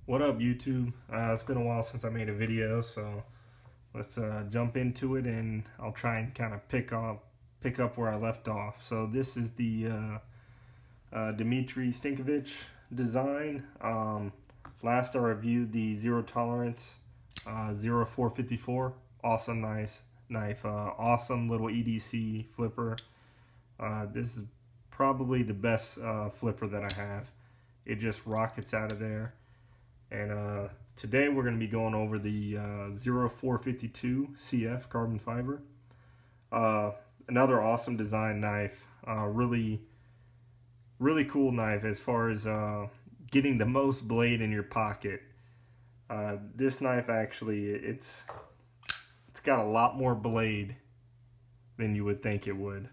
What up, YouTube? It's been a while since I made a video, so let's jump into it, and I'll try and kind of pick up where I left off. So this is the Dmitry Stankovic design. Last I reviewed the Zero Tolerance 0454. Awesome, nice knife. Awesome little EDC flipper. This is probably the best flipper that I have. It just rockets out of there. And today we're going to be going over the 0452 CF carbon fiber. Another awesome design knife. Really cool knife as far as getting the most blade in your pocket. This knife actually, it's got a lot more blade than you would think it would.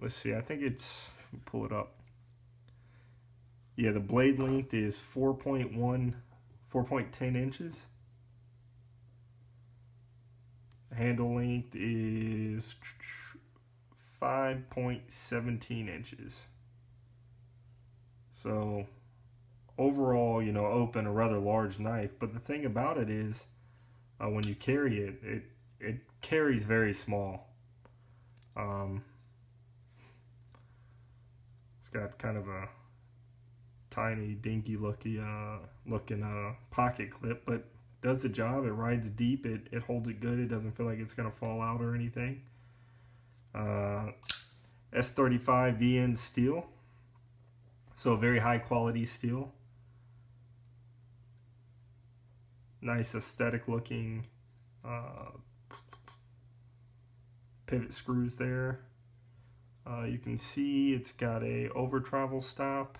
Let's see, I think it's, pull it up. Yeah, the blade length is 4.10 inches. The handle length is 5.17 inches. So overall, you know, open a rather large knife. But the thing about it is, when you carry it, it carries very small. It's got kind of a tiny, dinky looking pocket clip, but does the job. It rides deep. It holds it good. It doesn't feel like it's gonna fall out or anything. S35 VN steel, so very high quality steel. Nice aesthetic looking pivot screws there. You can see it's got a over travel stop.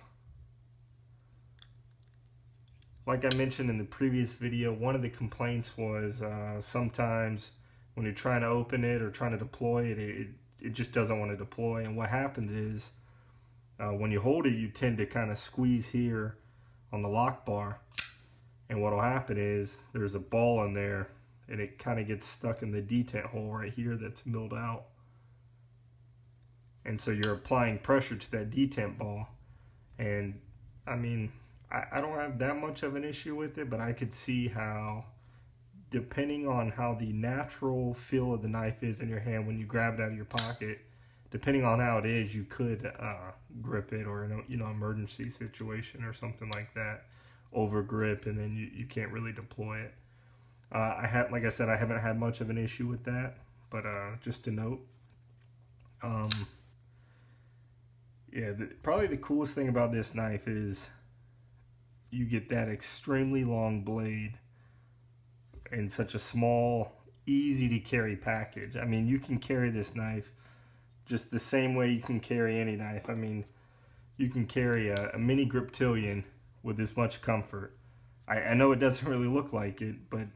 Like I mentioned in the previous video, one of the complaints was sometimes when you're trying to open it or trying to deploy it, it just doesn't want to deploy. And what happens is when you hold it, you tend to kind of squeeze here on the lock bar. And what will happen is there's a ball in there and it kind of gets stuck in the detent hole right here that's milled out. And so you're applying pressure to that detent ball. And I mean, I don't have that much of an issue with it, but I could see how, depending on how the natural feel of the knife is in your hand when you grab it out of your pocket, depending on how it is, you could grip it, or in a, you know, emergency situation or something like that, over grip, and then you can't really deploy it. Like I said, I haven't had much of an issue with that, but just to note. Yeah, probably the coolest thing about this knife is you get that extremely long blade in such a small, easy to carry package. I mean, you can carry this knife just the same way you can carry any knife. I mean, you can carry a mini Griptilian with this much comfort. I know it doesn't really look like it, but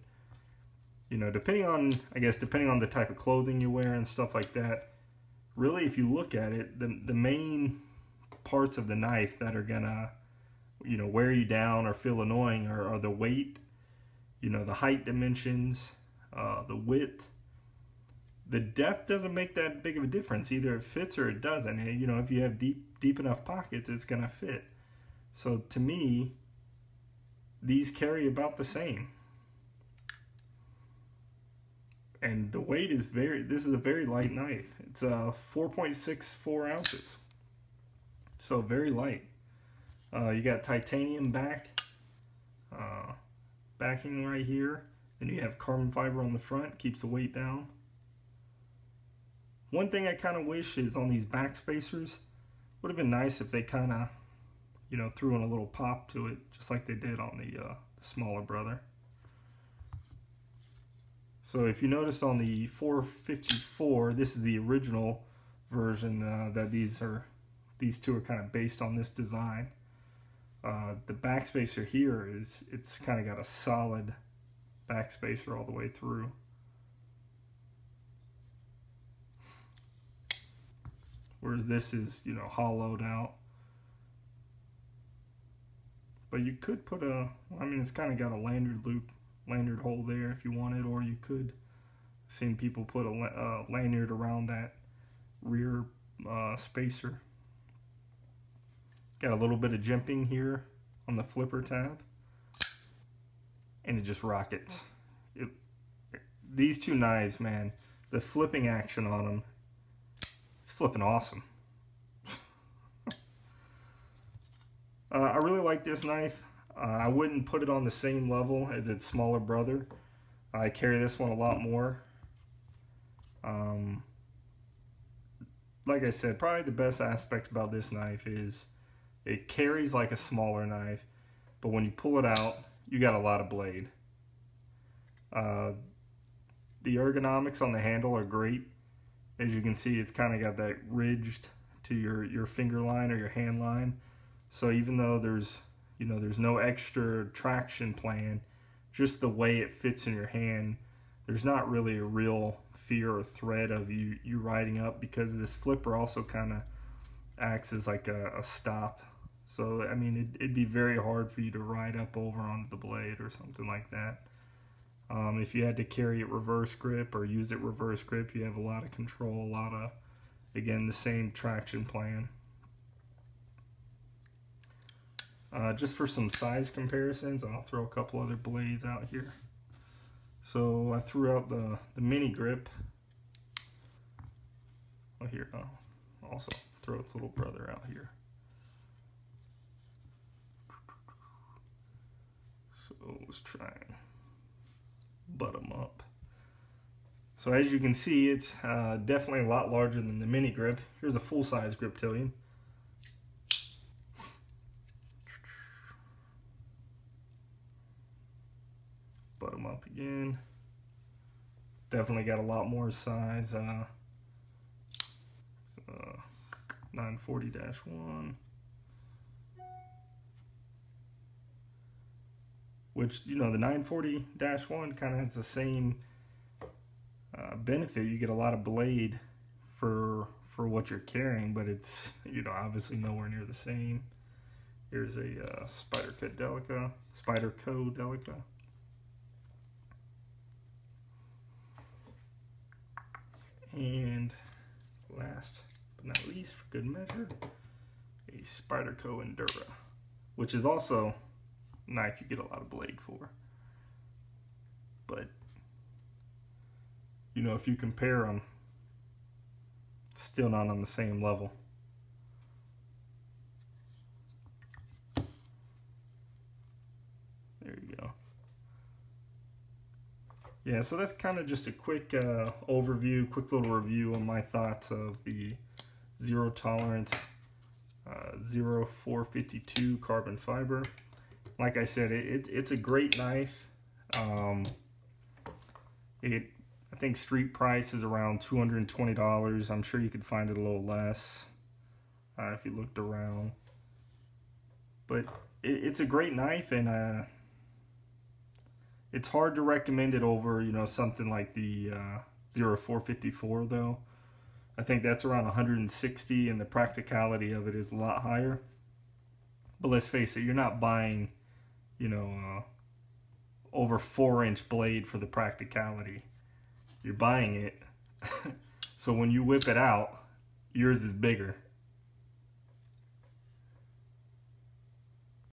you know, depending on the type of clothing you wear and stuff like that, really, if you look at it, the main parts of the knife that are gonna, you know, wear you down or feel annoying are the weight, you know, the height dimensions, the width. The depth doesn't make that big of a difference. Either it fits or it doesn't. And, you know, if you have deep enough pockets, it's gonna fit. So to me, these carry about the same. And the weight is this is a very light knife. It's 4.64 ounces. So very light. You got titanium backing right here. Then you have carbon fiber on the front, keeps the weight down. One thing I kind of wish is on these back spacers, would have been nice if they kind of, you know, threw in a little pop to it, just like they did on the smaller brother. So if you notice on the 454, this is the original version that these two are kind of based on this design. The backspacer here it's kind of got a solid backspacer all the way through. Whereas this is, you know, hollowed out. But you could put I mean, it's kind of got a lanyard hole there if you wanted, or you could, seen people put a lanyard around that rear spacer. Got a little bit of jimping here on the flipper tab, and it just rockets. These two knives, man, the flipping action on them, it's flipping awesome. I really like this knife. I wouldn't put it on the same level as its smaller brother. I carry this one a lot more. Like I said, probably the best aspect about this knife is it carries like a smaller knife, but when you pull it out, you got a lot of blade. The ergonomics on the handle are great. As you can see, it's kind of got that ridged to your finger line or your hand line. So even though there's no extra traction plan, just the way it fits in your hand, there's not really a real fear or threat of you riding up, because this flipper also kind of acts as like a stop. So I mean, it'd be very hard for you to ride up over onto the blade or something like that. If you had to carry it reverse grip or use it reverse grip, you have a lot of control, a lot of, again, the same traction plan. Just for some size comparisons, I'll throw a couple other blades out here. So I threw out the mini grip. Oh, here, I'll also throw its little brother out here. So let's try and butt them up. So as you can see, it's definitely a lot larger than the mini grip. Here's a full-size Griptilian. Butt them up again. Definitely got a lot more size. 940-1. Which, you know, the 940-1 kind of has the same benefit. You get a lot of blade for what you're carrying, but it's, you know, obviously nowhere near the same. Here's a Spyderco Delica. And last but not least, for good measure, a Spyderco Endura, which is also a knife you get a lot of blade for. But, you know, if you compare them, still not on the same level. There you go. Yeah, so that's kind of just a quick overview, quick little review on my thoughts of the Zero Tolerance 0452 carbon fiber. Like I said, it's a great knife. I think street price is around $220. I'm sure you could find it a little less if you looked around. But it's a great knife, and it's hard to recommend it over, you know, something like the 0454 though. I think that's around 160, and the practicality of it is a lot higher. But let's face it, you're not buying, you know, over 4-inch blade for the practicality. You're buying it so when you whip it out, yours is bigger.